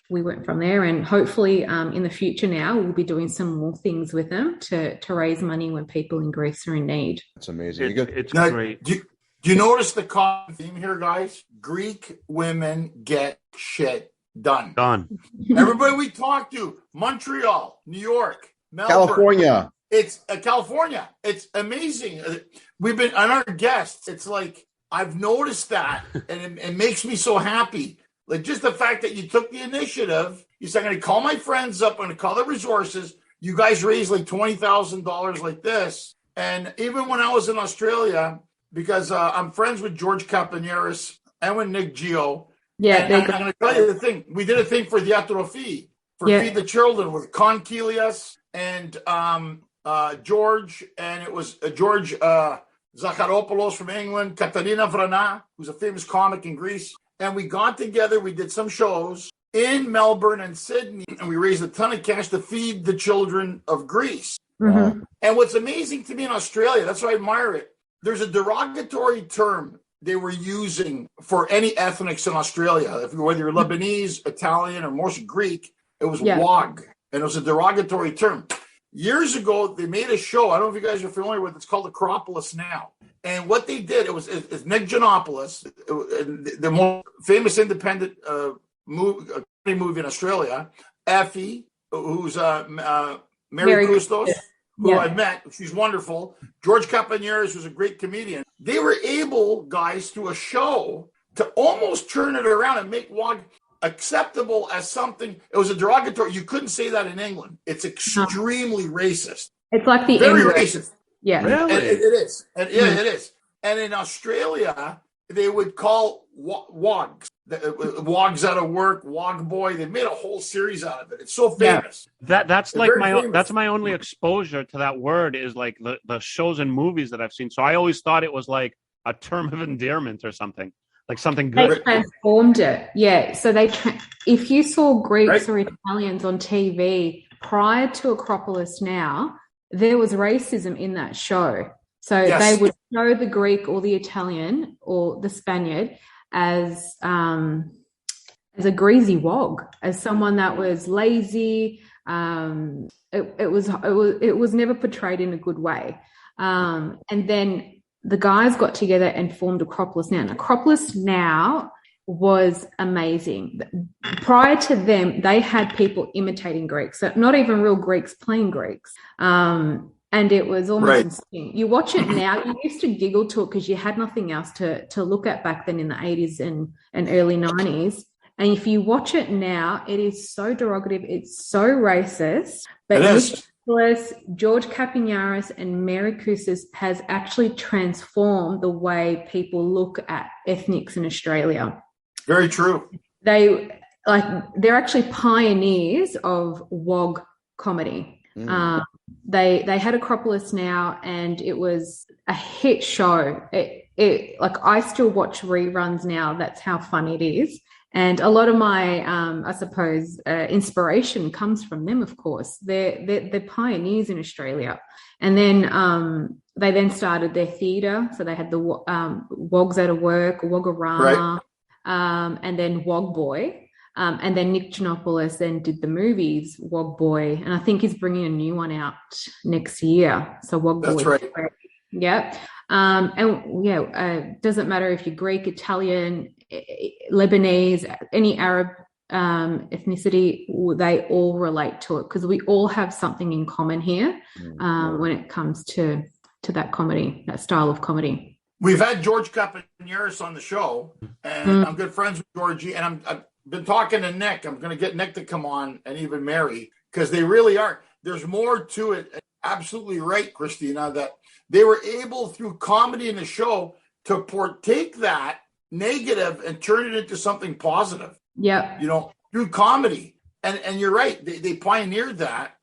went from there, and hopefully in the future now we'll be doing some more things with them to raise money when people in Greece are in need. That's amazing. It's great. Do you notice the common theme here, guys? Greek women get shit done. Everybody we talk to, Montreal, New York, Melbourne, California. It's California. It's amazing. We've been on our guests. It's like, I've noticed that, and it makes me so happy. Like, just the fact that you took the initiative. You said, I'm going to call my friends up. I'm going to call the resources. You guys raised like $20,000 like this. And even when I was in Australia, because I'm friends with George Capaneris and with Nick Gio. Yeah, and I'm going to tell you the thing. We did a thing for Diatrofi, for Feed the Children, with Con Kilias and George. And it was George Zacharopoulos from England, Katarina Vrana, who's a famous comic in Greece. And we got together, we did some shows in Melbourne and Sydney, and we raised a ton of cash to feed the children of Greece. Mm-hmm. And what's amazing to me in Australia, that's why I admire it, there's a derogatory term they were using for any ethnics in Australia. Whether you're Lebanese, Italian, or mostly Greek, it was wog. And it was a derogatory term. Years ago, they made a show, I don't know if you guys are familiar with it, it's called Acropolis Now. And what they did, it's Nick Giannopoulos, the most famous independent movie in Australia. Effie, who's Mary Christos, who I met. She's wonderful. George Capaneris, who's a great comedian. They were able, guys, through a show to almost turn it around and make WOG acceptable as something. It was a derogatory. You couldn't say that in England. It's extremely racist. It's like the very racist. Yeah, really? And it is. And it is. And in Australia, they would call wogs. Wogs out of work, Wog Boy. They made a whole series out of it. It's so famous. That's They're like very famous. that's my only exposure to that word is like the shows and movies that I've seen. So I always thought it was like a term of endearment or something, like something They good. transformed it. Yeah. So if you saw Greeks or Italians on TV prior to Acropolis Now, there was racism in that show. So they would show the Greek or the Italian or the Spaniard as a greasy wog, as someone that was lazy. It was never portrayed in a good way. And then the guys got together and formed Acropolis Now. And Acropolis Now was amazing. Prior to them, they had people imitating Greeks, so not even real Greeks playing Greeks. And it was almost insane. You watch it now, you used to giggle to it because you had nothing else to look at back then in the 80s and early 90s. And if you watch it now, it is so derogative. It's so racist. But Nicholas, George Capignaris and Mary Koussis has actually transformed the way people look at ethnics in Australia. Very true. They're actually pioneers of WOG comedy. They had Acropolis Now, and it was a hit show. It I still watch reruns now. That's how funny it is. And a lot of my, I suppose, inspiration comes from them. Of course, they're pioneers in Australia. And then they then started their theatre. So they had the Wogs Out of Work, Wogorama, and then Wog Boy. And then Nick Giannopoulos then did the movies, Wog Boy, and I think he's bringing a new one out next year. So Wog Boy. That's right. Yeah. Doesn't matter if you're Greek, Italian, Lebanese, any Arab ethnicity, they all relate to it because we all have something in common here when it comes to that comedy, that style of comedy. We've had George Capignaris on the show, and I'm good friends with Georgie, and I've been talking to Nick. I'm going to get Nick to come on, and even Mary, because they really are. There's more to it. Absolutely right, Kristina, that they were able, through comedy in the show, to partake that negative and turn it into something positive. Yeah. Through comedy. And you're right. They pioneered that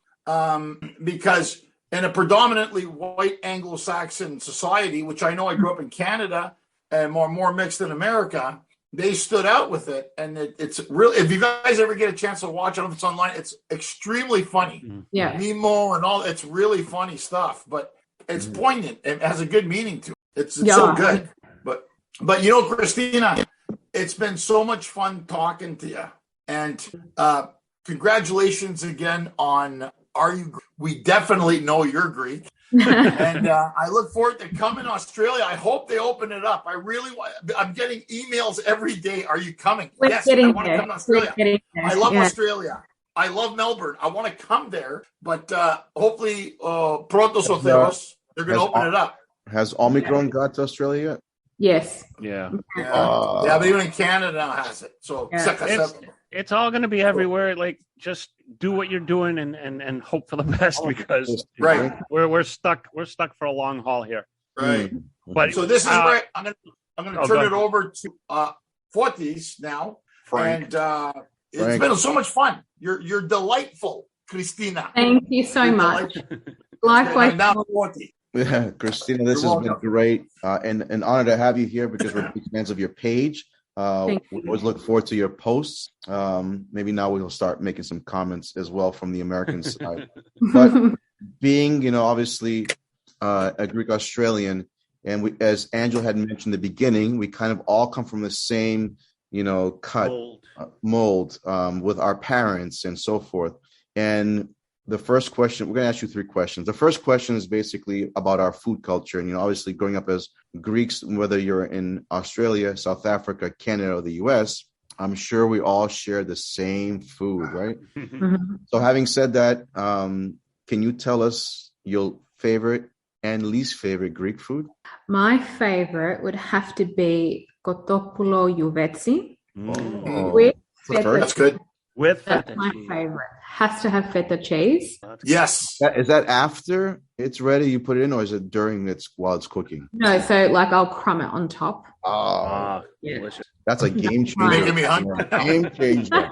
because in a predominantly white Anglo-Saxon society, which I know I grew up in Canada and more mixed in America, they stood out with it. And it's really, if you guys ever get a chance to watch it, if it's online, it's extremely funny. Yeah. Nemo and all, it's really funny stuff, but it's poignant. It has a good meaning to it. It's so good. But Kristina, it's been so much fun talking to you. And congratulations again on we definitely know you're Greek. And I look forward to coming to Australia. I hope they open it up. I'm getting emails every day. Are you coming? Yes, I want to come to Australia. I love Australia. I love Melbourne. I want to come there, but hopefully pronto soteros, they're going to open it up. Has Omicron got to Australia yet? Yes. Yeah. But even in Canada now has it. So it's all going to be everywhere. Like, just do what you're doing and hope for the best because we're stuck for a long haul here. Right. But so this is where I'm going to turn it over to Fortis now. Frank. And it's been so much fun. You're delightful, Kristina. Thank you so much. Likewise. Now, Fortis. Yeah, Kristina, this has been great and an honor to have you here because we're big fans of your page. We always look forward to your posts. Maybe now we'll start making some comments as well from the American side. But being, obviously a Greek Australian, and we, as Angela had mentioned in the beginning, we kind of all come from the same, mold with our parents and so forth. And the first question, we're going to ask you 3 questions. The first question is basically about our food culture. And, obviously growing up as Greeks, whether you're in Australia, South Africa, Canada, or the US, I'm sure we all share the same food, right? So having said that, can you tell us your favorite and least favorite Greek food? My favorite would have to be kotopoulo youvetsi. That's good. That's my favorite. Has to have feta cheese. Yes. Is that after it's ready, you put it in, or is it while it's cooking? No, so like I'll crumb it on top. Oh, Yeah. Delicious. that's a game changer. Making me hungry. Game changer.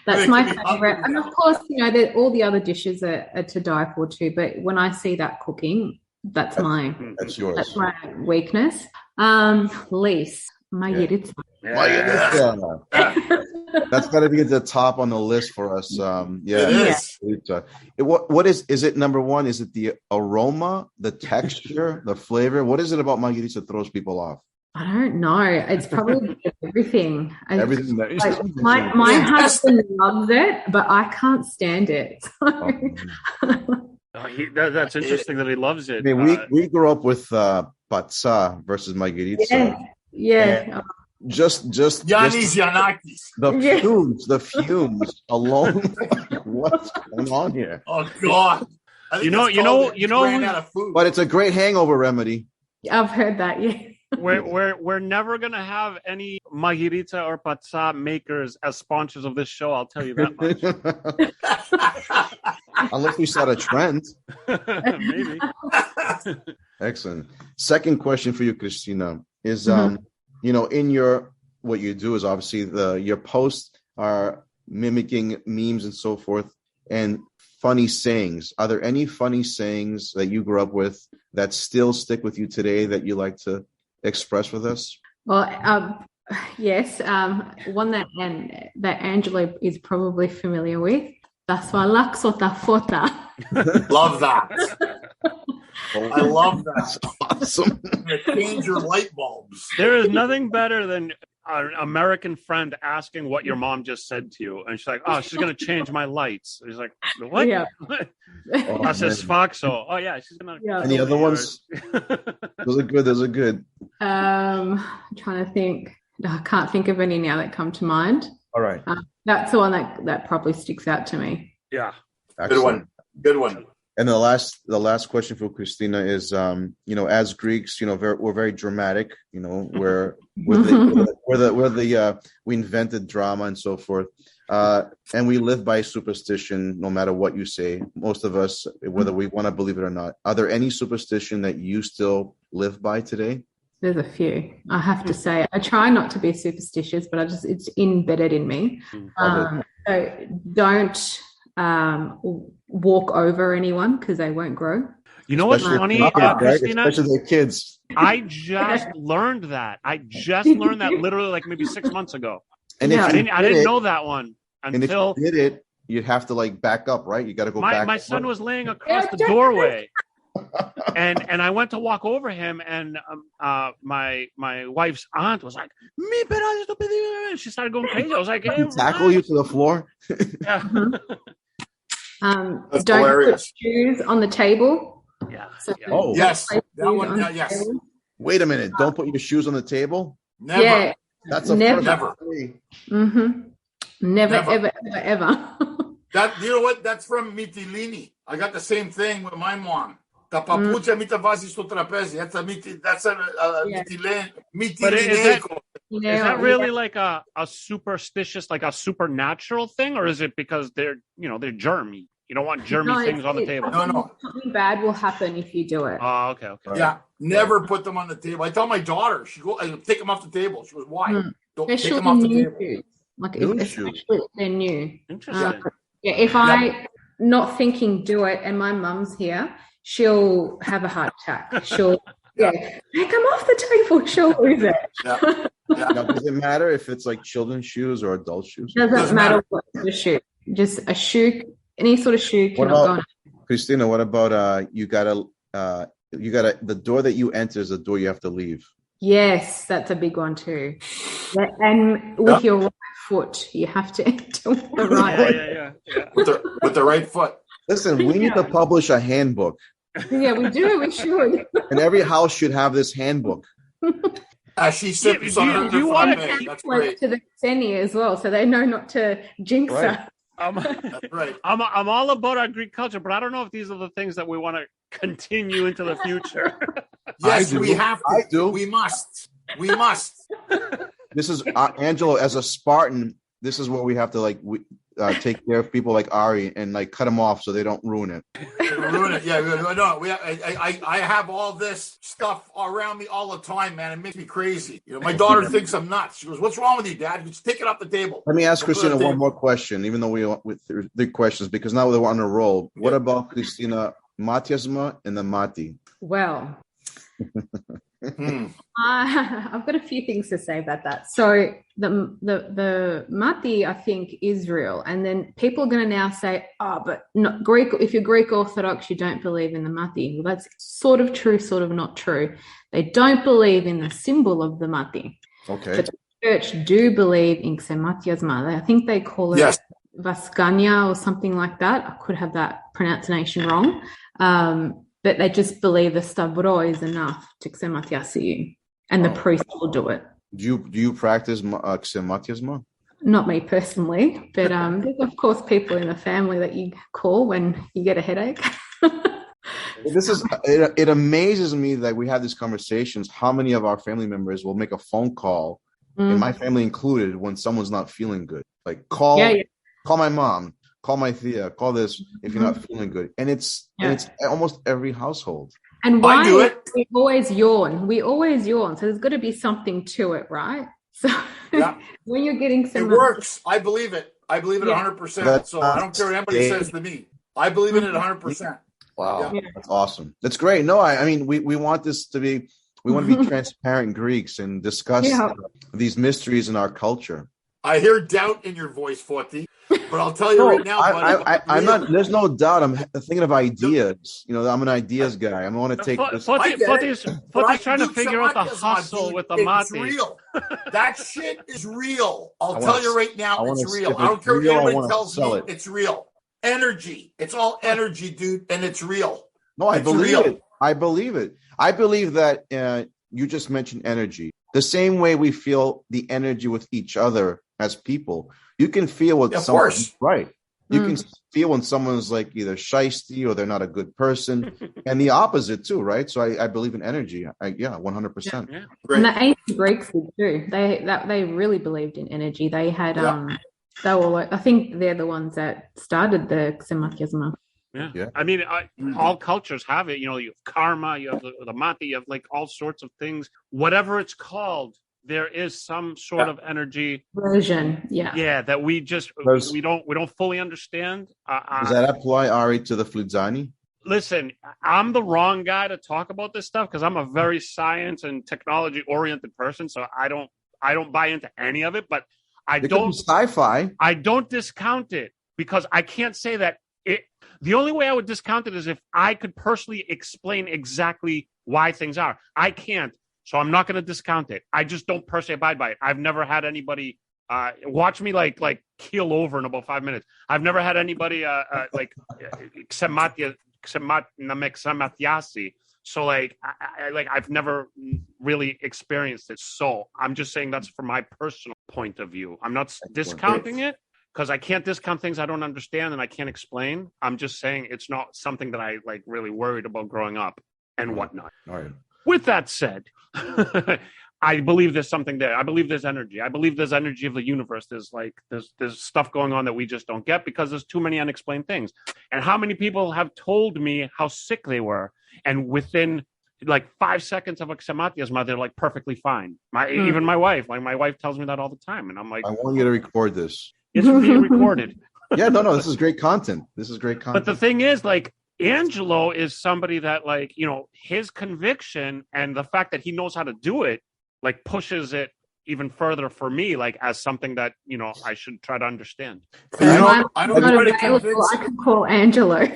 That's Making my me favorite. hungry And now. of course, all the other dishes are to die for too. But when I see that cooking, that's my That's yours. That's my weakness. Least Margherita. Yeah. That's got to be at the top on the list for us. It is. What is it? Number one, is it the aroma, the texture, the flavor? What is it about margherita that throws people off? I don't know. It's probably everything. Everything that Like, my husband loves it, but I can't stand it. That's interesting that he loves it. I mean, we grew up with patsa versus margherita. Yeah. Just Yannis Yanakis. the fumes alone. What's going on here? Oh God! I think ran out of food. But it's a great hangover remedy. I've heard that. Yeah. We're never gonna have any margherita or patsa makers as sponsors of this show. I'll tell you that much. Unless we start a trend. Maybe. Excellent. Second question for you, Kristina, is in what you do is obviously your posts are mimicking memes and so forth and funny sayings. Are there any funny sayings that you grew up with that still stick with you today that you like to express with us? Well, yes. One that Angela is probably familiar with. Das war laxota fota. Love that. I love that. That's awesome. Change your light bulbs. There is nothing better than an American friend asking what your mom just said to you, and she's like, "Oh, she's gonna change my lights." He's like, "What?" Yeah. I says Foxo. Oh yeah, she's gonna. Yeah. Any other ones? Those are good. I'm trying to think. I can't think of any now that come to mind. All right. That's the one that probably sticks out to me. Yeah. Excellent. Good one. And the last question for Kristina is, as Greeks, we're very dramatic. We invented drama and so forth, and we live by superstition. No matter what you say, most of us, whether we want to believe it or not, are there any superstition that you still live by today? There's a few. I have to say, I try not to be superstitious, but it's embedded in me. So don't walk over anyone because they won't grow. You know what's funny, Kristina? Especially the kids. I just learned that. Literally like maybe 6 months ago. And I didn't know that one until if you did it, you'd have to like back up, right? You got to go back. My son was laying across the doorway. And I went to walk over him, and my wife's aunt was like, "Mi pedazo de pedido." She started going crazy. I was like, "Hey, tackle you to the floor." Yeah. That's don't hilarious. put shoes on the table. Yeah. So Yeah. Oh, Yes, place that shoes one. on the Yes. table. wait a minute! Don't put your shoes on the table. Never. Yeah. That's a Never. first. Never. Mm-hmm. Never, Never. ever. That, you know what? That's from Mitilini. I got the same thing with my mom. Tapapucha mitavasi sto trapezi. That's a Yeah. Mitilineko. Is that really like a superstitious, like a supernatural thing, or is it because they're germy? You don't want germy things on the table. No. Something bad will happen if you do it. Oh, okay. Yeah, never put them on the table. I tell my daughter, I take them off the table. She goes, "Why? Don't take Especially them off the new table." shoes. Like New especially shoes. if they're new. Interesting. If I not thinking do it and my mum's here, she'll have a heart attack. She'll take them off the table. She'll lose it. Yeah. Now, does it matter if it's like children's shoes or adult shoes? Doesn't matter what sort of shoe. Just a shoe, any sort of shoe What cannot go about on. Kristina? What about you gotta the door that you enter is the door you have to leave. Yes, that's a big one too. Yeah, and with your right foot, you have to enter with the right foot. Yeah. With the right foot. Listen, we need to publish a handbook, Yeah, we do. We should. and every house should have this handbook. As she sips on her do you want frappe. to That's great. To the Xeni as well, so they know not to jinx Right. her. That's right. I'm all about our Greek culture, but I don't know if these are the things that we want to continue into the future. Yes, I do. we have to. I do. We must. We must. This is Angelo as a Spartan. this is where we have to take care of people like Ari and like cut them off so they don't ruin it. Ruin it, yeah. No, I have all this stuff around me all the time, man. It makes me crazy. My daughter thinks I'm nuts. She goes, "What's wrong with you, Dad?" Just take it off the table. Let me ask Kristina one more question, even though we with three questions, because now we're on a roll. What about Kristina Matiasma and the Mati? Well, I've got a few things to say about that. So the Mati, I think, is real. And then people are going to now say, but not Greek. If you're Greek Orthodox, you don't believe in the Mati. Well, that's sort of true, sort of not true. They don't believe in the symbol of the Mati. Okay. But the church do believe in Xematiasma. I think they call it Vaskania or something like that. I could have that pronunciation wrong. But they just believe the stavro is enough to xematiasi, and the priest will do it. Do you practice xematiasma? Not me personally, but there's of course people in the family that you call when you get a headache. It amazes me that we have these conversations. How many of our family members will make a phone call, and my family included, when someone's not feeling good? Like call my mom. Call my Thea, call this if you're not feeling good. And it's almost every household. And why do it? We always yawn. So there's got to be something to it, right? So when you're getting it works. I believe it. I believe it 100%. So I don't care what anybody says to me. I believe in it 100%. Wow. Yeah. That's awesome. That's great. No, I mean, we want this to be, we want to be transparent Greeks and discuss these mysteries in our culture. I hear doubt in your voice, Forty. But I'll tell you right now, buddy. I'm not. There's no doubt. I'm thinking of ideas. I'm an ideas guy. I want to take this. Forty's trying to figure out the hustle with the Mati. It's real. That shit is real. I'll tell you right now, it's real. I don't care what anybody tells me. It's real. Energy. It's all energy, dude, and it's real. No, I believe it. I believe it. I believe that you just mentioned energy. The same way we feel the energy with each other as people. You can feel what someone's right. You can feel when someone's like either shisty or they're not a good person, and the opposite too, right? So I believe in energy. 100%. Yeah. And the ancient Greeks did too. They really believed in energy. They had they were like, I think they're the ones that started the xematiasma. Yeah. I mean, all cultures have it. You have karma, you have the Mati, you have like all sorts of things. Whatever it's called, there is some sort of energy version, that we don't fully understand. Does that apply, Ari, to the Fludzani? Listen, I'm the wrong guy to talk about this stuff because I'm a very science and technology oriented person, so I don't buy into any of it. But I don't sci-fi. I don't discount it because I can't say that it. The only way I would discount it is if I could personally explain exactly why things are. I can't. So I'm not going to discount it. I just don't personally abide by it. I've never had anybody watch me like keel over in about 5 minutes. I've never had anybody like xematiasi. So I've never really experienced it. So I'm just saying that's from my personal point of view. I'm not discounting it because I can't discount things I don't understand and I can't explain. I'm just saying it's not something that I really worried about growing up and whatnot. All right. With that said, I believe there's something there. I believe there's energy. I believe there's energy of the universe. There's stuff going on that we just don't get because there's too many unexplained things. And how many people have told me how sick they were, and within 5 seconds of a xematiasma, they're perfectly fine. Even my wife, my wife tells me that all the time, and I'm like, I want you to record this. It's being recorded. Yeah, no, this is great content. But the thing is, Angelo is somebody that his conviction and the fact that he knows how to do it pushes it even further for me as something that I should try to understand. I can call Angelo.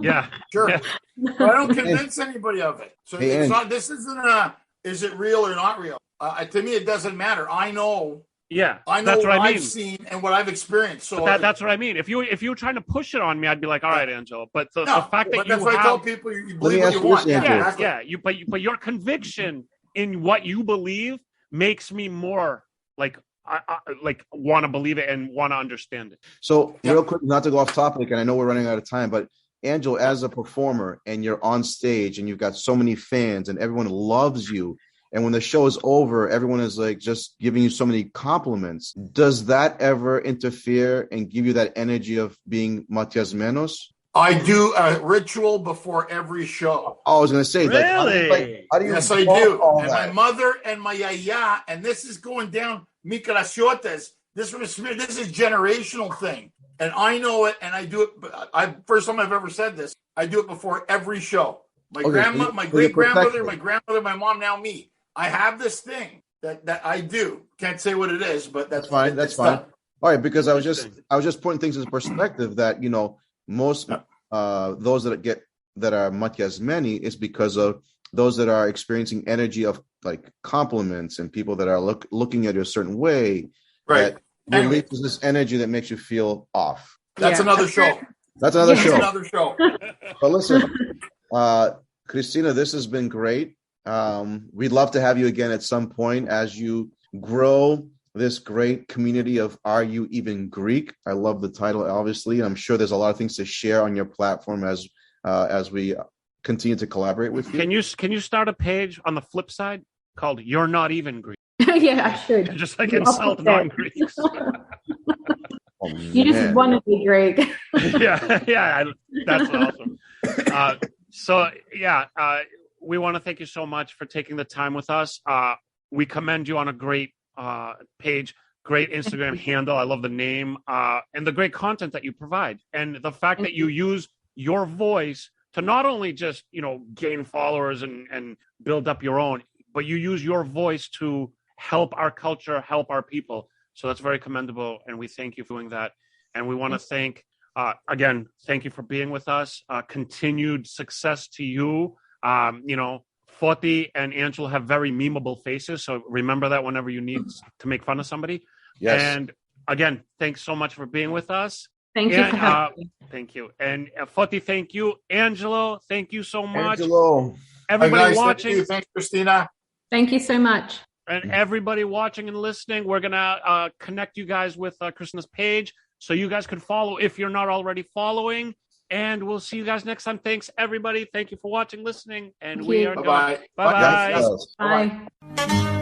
Yeah, sure. Yeah. But I don't convince anybody of it. So it's not. This isn't is it real or not real? To me, it doesn't matter. I know. Yeah, I know what I've seen and what I've experienced. So that's what I mean. If you were trying to push it on me, I'd be like, all right, Angelo. But the fact that that's why I tell people you believe what you want. But your conviction in what you believe makes me more want to believe it and want to understand it. So real quick, not to go off topic, and I know we're running out of time, but Angelo, as a performer and you're on stage and you've got so many fans and everyone loves you and when the show is over, everyone is like just giving you so many compliments. Does that ever interfere and give you that energy of being Matias Menos? I do a ritual before every show. I was going to say, Really? how do you Yes, I do. And that? my mother and my yaya, and this is going down Migraciones. This is generational thing. And I know it, and I do it. First time I've ever said this. I do it before every show. My grandma, my great grandmother, my grandmother, my mom, now me. I have this thing that I do. Can't say what it is, but that's fine. That's fine. All right, because I was just putting things into perspective that most those that are Matias Meni is because of those that are experiencing energy of like compliments and people that are looking at you a certain way. Right. That releases this energy that makes you feel off. That's another show. That's another show. Another show. But listen, Kristina, this has been great. We'd love to have you again at some point as you grow this great community of Are You Even Greek? I love the title, obviously. I'm sure there's a lot of things to share on your platform as we continue to collaborate with you. Can you start a page on the flip side called You're Not Even Greek? Yeah, I should. Just like insult non-Greeks. You just want to be Greek. yeah, that's awesome. We want to thank you so much for taking the time with us. We commend you on a great page, great Instagram handle. I love the name and the great content that you provide, and the fact that you use your voice to not only just gain followers and build up your own, but you use your voice to help our culture, help our people. So that's very commendable, and we thank you for doing that. And we want to thank you for being with us. Continued success to you. Foti and Angela have very memeable faces, so remember that whenever you need to make fun of somebody. Yes. And again, thanks so much for being with us. Thank you for having me. Thank you. And Foti, thank you. Angelo, thank you so much. Angelo. Everybody watching. Thanks, Kristina. Thank you so much. And everybody watching and listening, we're going to connect you guys with Kristina's page so you guys can follow if you're not already following. And we'll see you guys next time. Thanks, everybody. Thank you for watching, listening. And we are done. Bye-bye. Bye-bye. Bye.